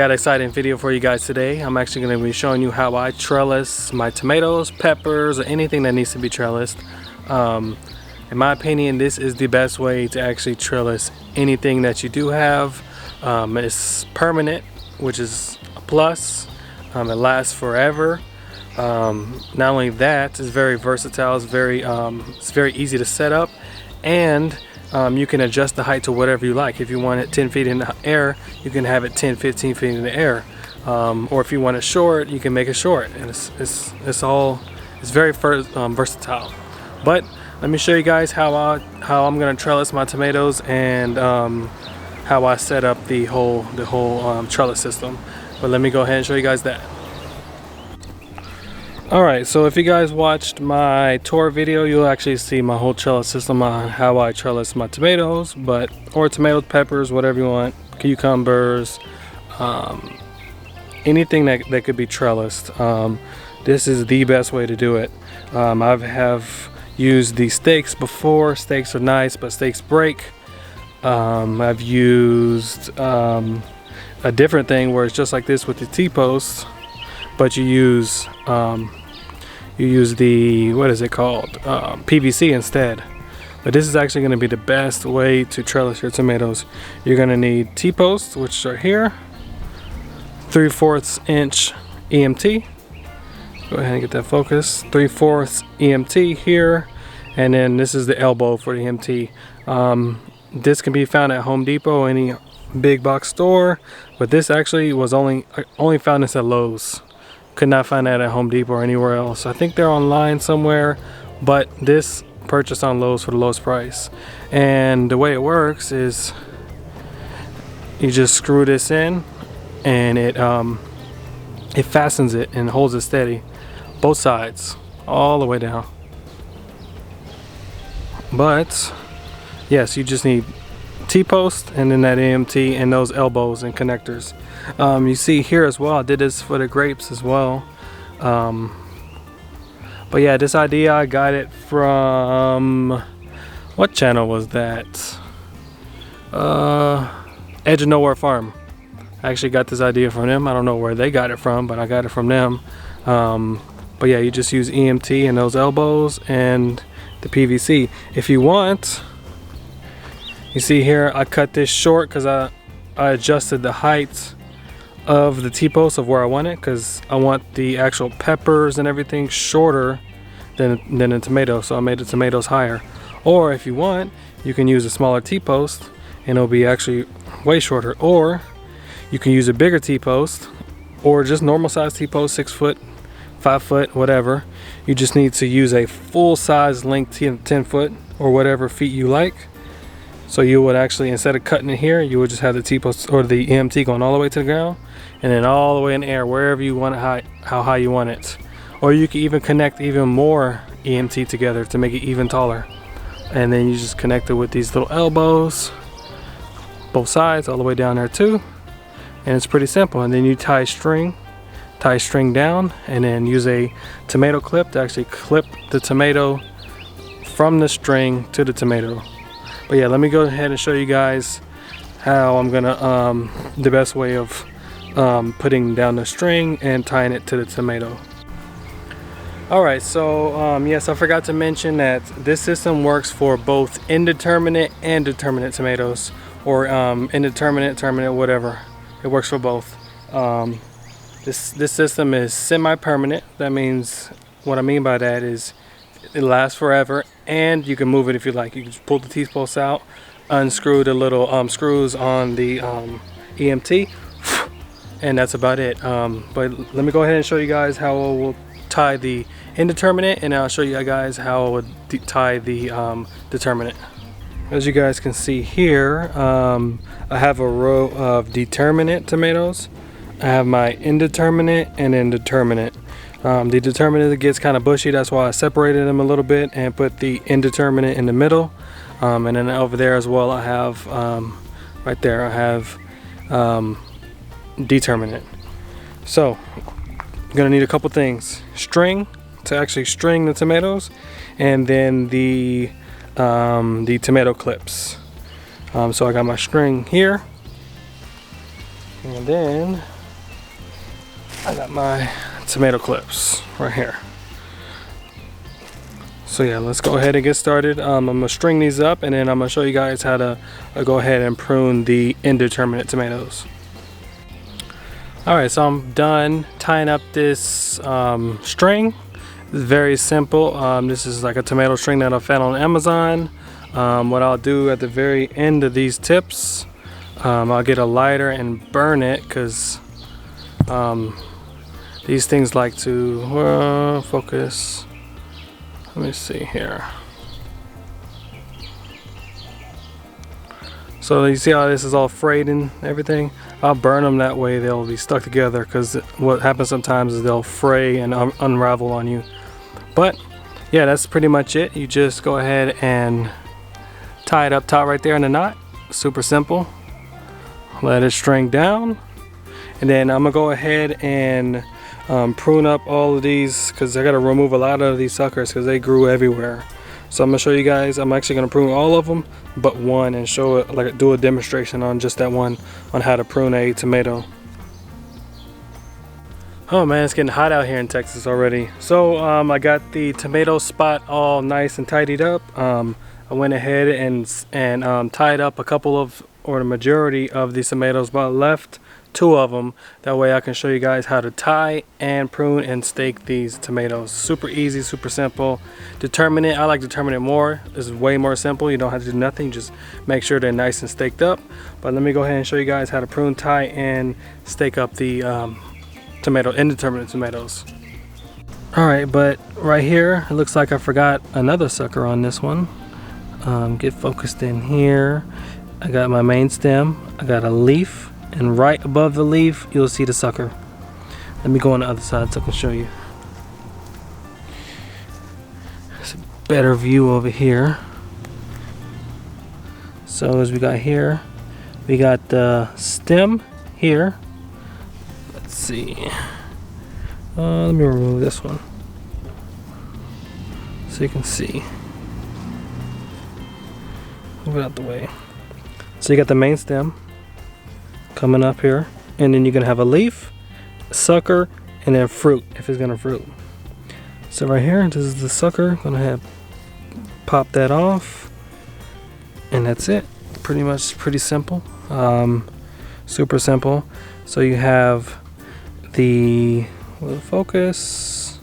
got an exciting video for you guys today. I'm actually going to be showing you how I trellis my tomatoes, peppers, or anything that needs to be trellised. In my opinion, this is the best way to actually trellis anything that you do have. It's permanent, which is a plus. It lasts forever. Not only that, it's very versatile. It's very easy to set up, and you can adjust the height to whatever you like. If you want it 10 feet in the air, you can have it 10-15 feet in the air. Or if you want it short, you can make it short. And it's very versatile. But let me show you guys how I'm gonna trellis my tomatoes, and how I set up the whole trellis system. But let me go ahead and show you guys that. Alright, so if you guys watched my tour video, you'll actually see my whole trellis system on how I trellis my tomatoes, or tomatoes, peppers, whatever you want, cucumbers, anything that could be trellised. This is the best way to do it. I have used the stakes before. Stakes are nice, but stakes break. I've used a different thing where it's just like this with the T-posts, but you use the, what is it called, PVC instead. But this is actually going to be the best way to trellis your tomatoes. You're going to need T-posts, which are here, 3/4 inch EMT. Go ahead and get that focus. 3/4 EMT here, and then this is the elbow for the EMT. This can be found at Home Depot, any big box store, but this actually was only found this at Lowe's. Could not find that at Home Depot or anywhere else. I think they're online somewhere, but this purchased on Lowe's for the lowest price. And the way it works is you just screw this in, and it fastens it and holds it steady, both sides, all the way down. But yes, you just need T-post and then that EMT and those elbows and connectors. You see here as well, I did this for the grapes as well. But yeah, this idea I got it from, what channel was that? Edge of Nowhere Farm. I actually got this idea from them. I don't know where they got it from, but I got it from them. But yeah, you just use EMT and those elbows and the PVC. If you want, you see here, I cut this short because I adjusted the height of the T-post of where I want it, because I want the actual peppers and everything shorter than the tomato, so I made the tomatoes higher. Or if you want, you can use a smaller T-post and it'll be actually way shorter. Or you can use a bigger T-post, or just normal size T-post, 6 foot, 5 foot, whatever. You just need to use a full size length 10 foot or whatever feet you like. So you would actually, instead of cutting it here, you would just have the T-post or the EMT going all the way to the ground, and then all the way in the air, wherever you want it, how high you want it. Or you can even connect even more EMT together to make it even taller. And then you just connect it with these little elbows, both sides, all the way down there too. And it's pretty simple. And then you tie string down, and then use a tomato clip to actually clip the tomato from the string to the tomato. But yeah, let me go ahead and show you guys how I'm gonna the best way of putting down the string and tying it to the tomato. Alright, so yes, I forgot to mention that this system works for both indeterminate and determinate tomatoes, or indeterminate, terminate, whatever. It works for both. This system is semi-permanent. That means, what I mean by that is it lasts forever, and you can move it if you like. You can just pull the T-posts out, unscrew the little screws on the EMT, and that's about it. But let me go ahead and show you guys how I will tie the indeterminate, and I'll show you guys how I would tie the determinate. As you guys can see here, I have a row of determinate tomatoes. I have my indeterminate and indeterminate. The determinate gets kind of bushy, that's why I separated them a little bit and put the indeterminate in the middle. And then over there as well, I have right there I have determinate. So I'm gonna need a couple things: string to actually string the tomatoes, and then the tomato clips. So I got my string here, and then I got my tomato clips right here. So yeah, let's go ahead and get started. I'm gonna string these up, and then I'm gonna show you guys how to go ahead and prune the indeterminate tomatoes. All right, so I'm done tying up this string. It's very simple. This is like a tomato string that I found on Amazon. What I'll do at the very end of these tips, I'll get a lighter and burn it, because these things like to focus. Let me see here. So you see how this is all frayed and everything? I'll burn them that way they'll be stuck together, because what happens sometimes is they'll fray and unravel on you. But yeah, that's pretty much it. You just go ahead and tie it up top right there in the knot. Super simple. Let it string down, and then I'm gonna go ahead and prune up all of these, because I got to remove a lot of these suckers because they grew everywhere. So I'm gonna show you guys. I'm actually gonna prune all of them but one, and show it, like do a demonstration on just that one, on how to prune a tomato. Oh man, it's getting hot out here in Texas already. So I got the tomato spot all nice and tidied up. I went ahead and tied up a couple of, or the majority of these tomatoes, but I left 2 of them. That way I can show you guys how to tie and prune and stake these tomatoes. Super easy, super simple. Determinate, I like determinate more. This is way more simple. You don't have to do nothing, just make sure they're nice and staked up. But let me go ahead and show you guys how to prune, tie, and stake up the indeterminate tomatoes. All right, but right here it looks like I forgot another sucker on this one. Get focused in here. I got my main stem, I got a leaf, and right above the leaf you'll see the sucker. Let me go on the other side so I can show you. It's a better view over here. So as we got here, we got the stem here. Let's see. Let me remove this one so you can see. Move it out the way. So you got the main stem coming up here, and then you're gonna have a leaf, a sucker, and then fruit if it's gonna fruit. So right here, this is the sucker. Gonna have pop that off, and that's it. Pretty much pretty simple, super simple. So you have the focus.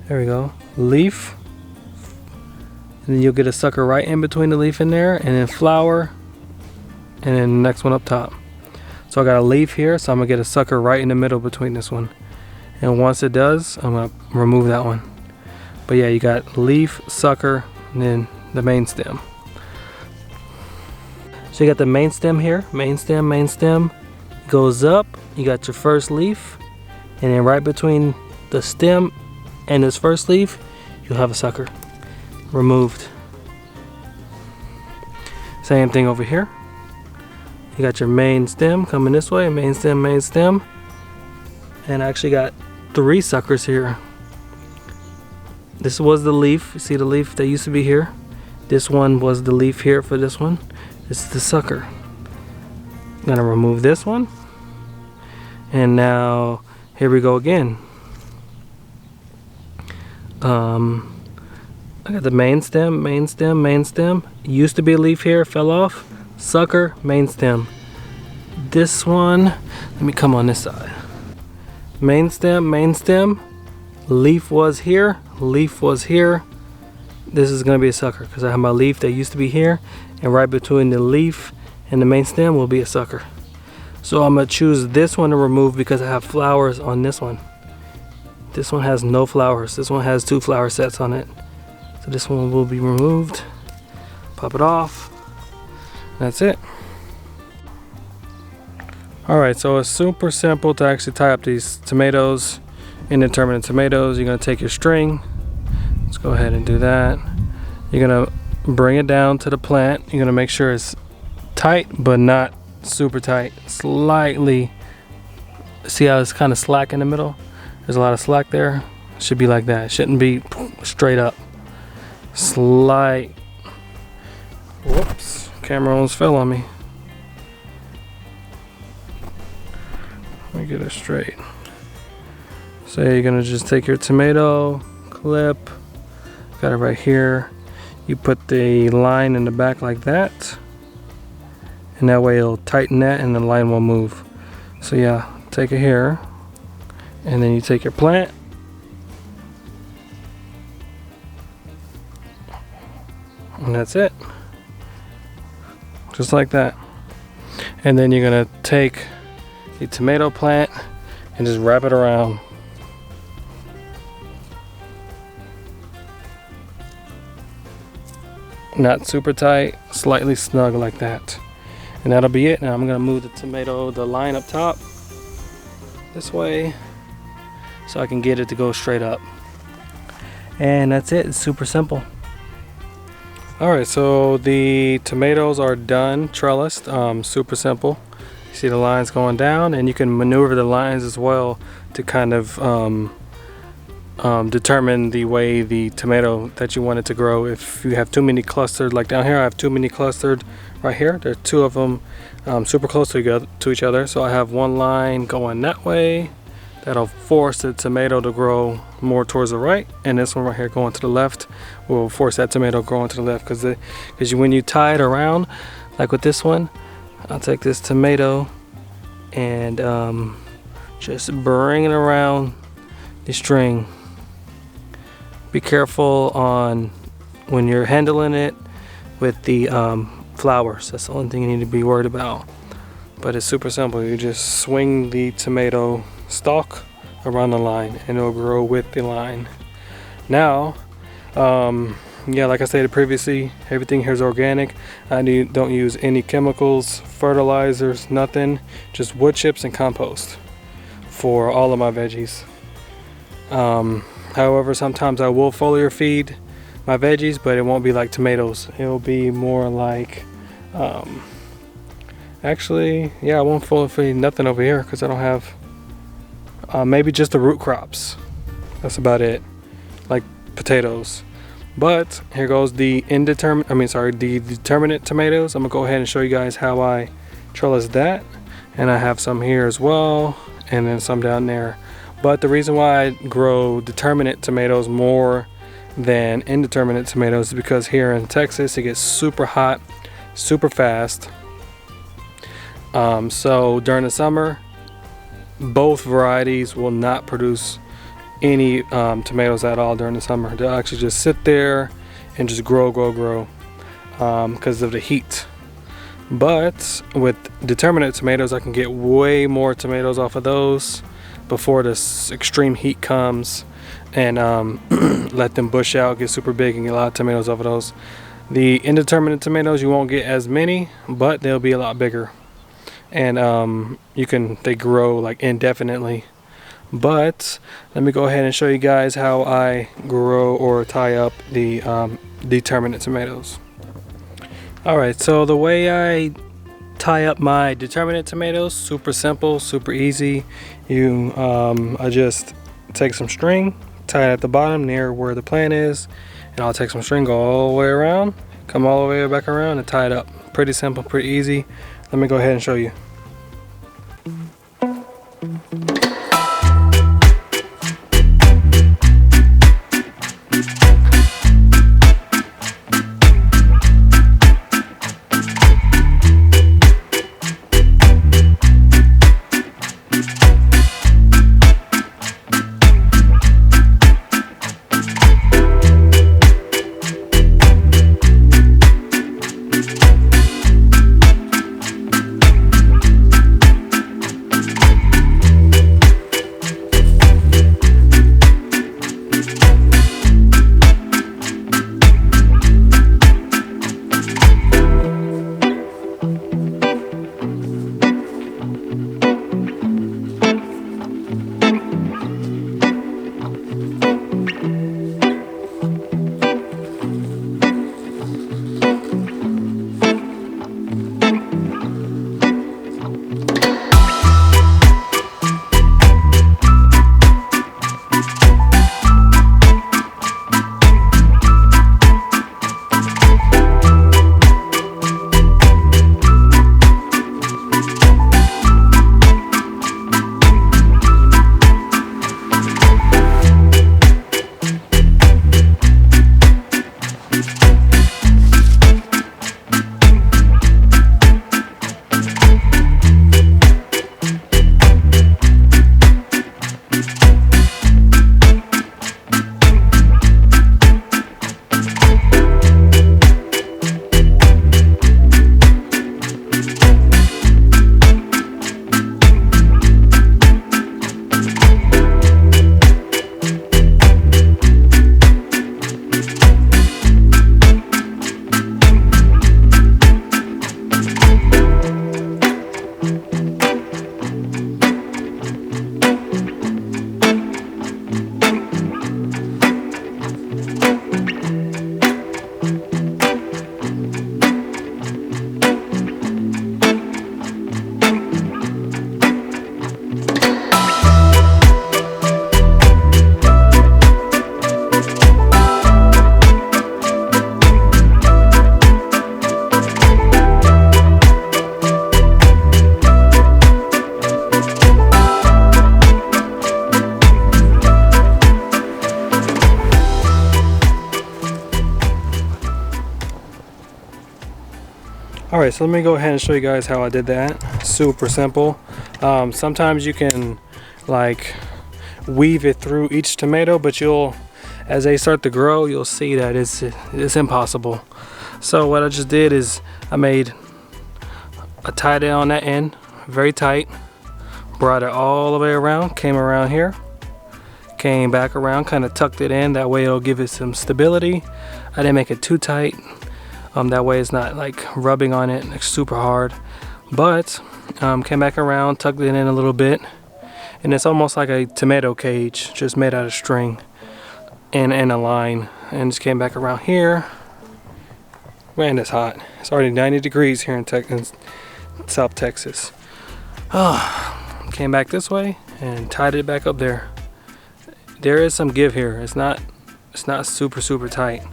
There we go. Leaf. And then you'll get a sucker right in between the leaf in there, and then flower, and then the next one up top. So I got a leaf here, so I'm gonna get a sucker right in the middle between this one. And once it does, I'm gonna remove that one. But yeah, you got leaf, sucker, and then the main stem. So you got the main stem here, main stem goes up, you got your first leaf, and then right between the stem and this first leaf, you'll have a sucker. Removed. Same thing over here. You got your main stem coming this way, main stem, and I actually got 3 suckers here. This was the leaf. You see the leaf that used to be here? This one was the leaf here for this one. This is the sucker. I'm gonna remove this one, and now here we go again. I got the main stem. Used to be a leaf here, fell off. Sucker, main stem. This one, let me come on this side. Main stem. Leaf was here, This is gonna be a sucker because I have my leaf that used to be here, and right between the leaf and the main stem will be a sucker. So I'm gonna choose this one to remove because I have flowers on this one. This one has no flowers. This one has 2 flower sets on it. So this one will be removed. Pop it off. That's it. Alright, so it's super simple to actually tie up these tomatoes, indeterminate tomatoes. You're going to take your string. Let's go ahead and do that. You're going to bring it down to the plant. You're going to make sure it's tight, but not super tight. Slightly. See how it's kind of slack in the middle? There's a lot of slack there. It should be like that. It shouldn't be straight up. Slight. Whoops. Camera almost fell on me. Let me get it straight. So you're gonna just take your tomato clip, got it right here. You put the line in the back like that, and that way it'll tighten that and the line will move. So yeah, take it here, and then you take your plant, and that's it. Just like that. And then you're gonna take the tomato plant and just wrap it around. Not super tight, slightly snug like that. And that'll be it. Now I'm gonna move the line up top this way so I can get it to go straight up. And that's it, it's super simple. Alright, so the tomatoes are done, trellised, super simple. You see the lines going down, and you can maneuver the lines as well to kind of determine the way the tomato that you want it to grow. If you have too many clustered, like down here I have too many clustered right here. There are two of them super close to each other. So I have one line going that way. That'll force the tomato to grow more towards the right, and this one right here going to the left will force that tomato growing to the left, because when you tie it around, like with this one, I'll take this tomato and just bring it around the string. Be careful on when you're handling it with the flowers. That's the only thing you need to be worried about. But it's super simple. You just swing the tomato stalk around the line and it'll grow with the line. Now, yeah, like I stated previously, everything here is organic. I don't use any chemicals, fertilizers, nothing. Just wood chips and compost for all of my veggies. However, sometimes I will foliar feed my veggies, but it won't be like tomatoes. It'll be more like, actually, yeah, I won't foliar feed nothing over here because I don't have, maybe just the root crops. That's about it, like potatoes. But here goes the determinate tomatoes. I'm gonna go ahead and show you guys how I trellis that. And I have some here as well, and then some down there. But the reason why I grow determinate tomatoes more than indeterminate tomatoes is because here in Texas it gets super hot, super fast. So during the summer, both varieties will not produce any tomatoes at all during the summer. They'll actually just sit there and just grow because of the heat. But with determinate tomatoes, I can get way more tomatoes off of those before this extreme heat comes, and let them bush out, get super big, and get a lot of tomatoes off of those. The indeterminate tomatoes, you won't get as many, but they'll be a lot bigger, and they grow like indefinitely. But let me go ahead and show you guys how I grow or tie up the determinate tomatoes. Alright, so the way I tie up my determinate tomatoes, super simple, super easy. I just take some string, tie it at the bottom near where the plant is, and I'll take some string, go all the way around, come all the way back around, and tie it up. Pretty simple, pretty easy. Let me go ahead and show you. Alright, so let me go ahead and show you guys how I did that. Super simple. Sometimes you can like weave it through each tomato, but as they start to grow, you'll see that it's impossible. So what I just did is I tied it on that end, very tight, brought it all the way around, came around here, came back around, kind of tucked it in, that way it'll give it some stability. I didn't make it too tight, that way it's not like rubbing on it like super hard, but came back around, tucked it in a little bit, and it's almost like a tomato cage just made out of string and a line. And just came back around here. Man, it's hot. It's already 90 degrees here in South Texas. Came back this way and tied it back up there. There is some give here. It's not super tight.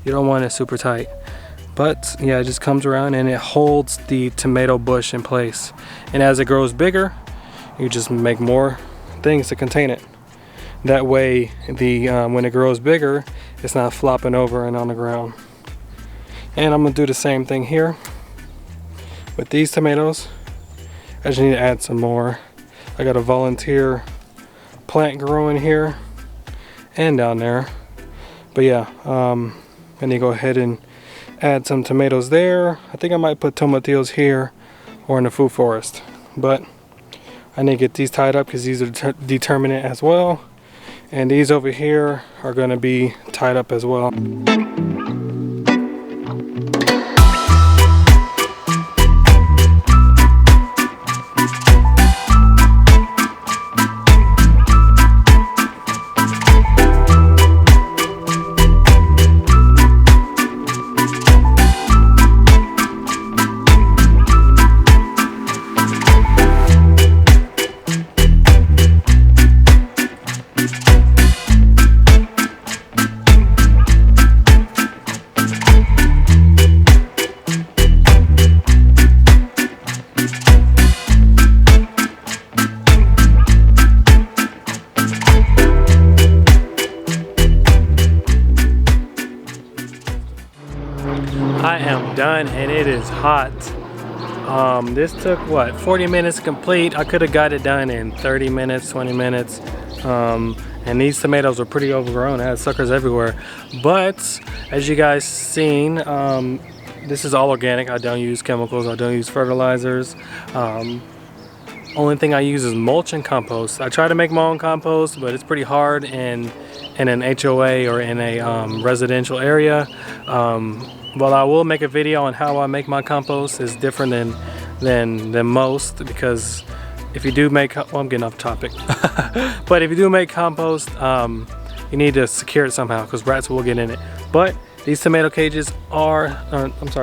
You don't want it super tight. But yeah, it just comes around and it holds the tomato bush in place. And as it grows bigger, you just make more things to contain it. That way, when it grows bigger, it's not flopping over and on the ground. And I'm gonna do the same thing here with these tomatoes. I just need to add some more. I got a volunteer plant growing here and down there. But yeah, I need to go ahead and add some tomatoes there. I think I might put tomatillos here or in the food forest. But I need to get these tied up because these are determinate as well. And these over here are going to be tied up as well. I am done and it is hot. This took what, 40 minutes to complete. I could have got it done in 30 minutes, 20 minutes. And these tomatoes are pretty overgrown. I had suckers everywhere. But as you guys seen, this is all organic. I don't use chemicals. I don't use fertilizers. Only thing I use is mulch and compost. I try to make my own compost, but it's pretty hard in an HOA or in a residential area. Well, I will make a video on how I make my compost. It's different than most, because if you do make, well, I'm getting off topic. But if you do make compost, you need to secure it somehow because rats will get in it. But these tomato cages are,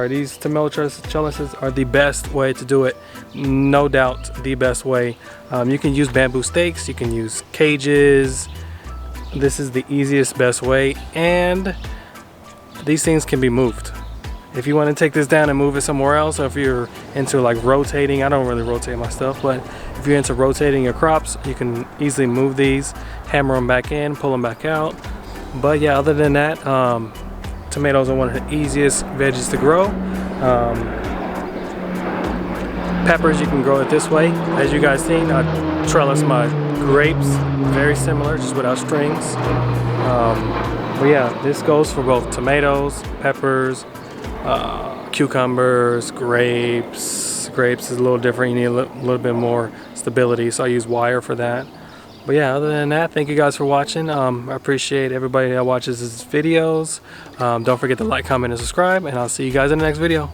these tomato trellises are the best way to do it. No doubt the best way. You can use bamboo stakes, you can use cages. This is the easiest, best way, and these things can be moved. If you want to take this down and move it somewhere else, or if you're into like rotating, I don't really rotate my stuff, but if you're into rotating your crops, you can easily move these, hammer them back in, pull them back out. But yeah, other than that, tomatoes are one of the easiest veggies to grow. Peppers, you can grow it this way. As you guys seen, I trellis my grapes, very similar, just without strings. But yeah, this goes for both tomatoes, peppers, cucumbers, grapes. Grapes is a little different. You need a little bit more stability, so I use wire for that. But yeah, other than that, thank you guys for watching. I appreciate everybody that watches these videos. Don't forget to like, comment, and subscribe, and I'll see you guys in the next video.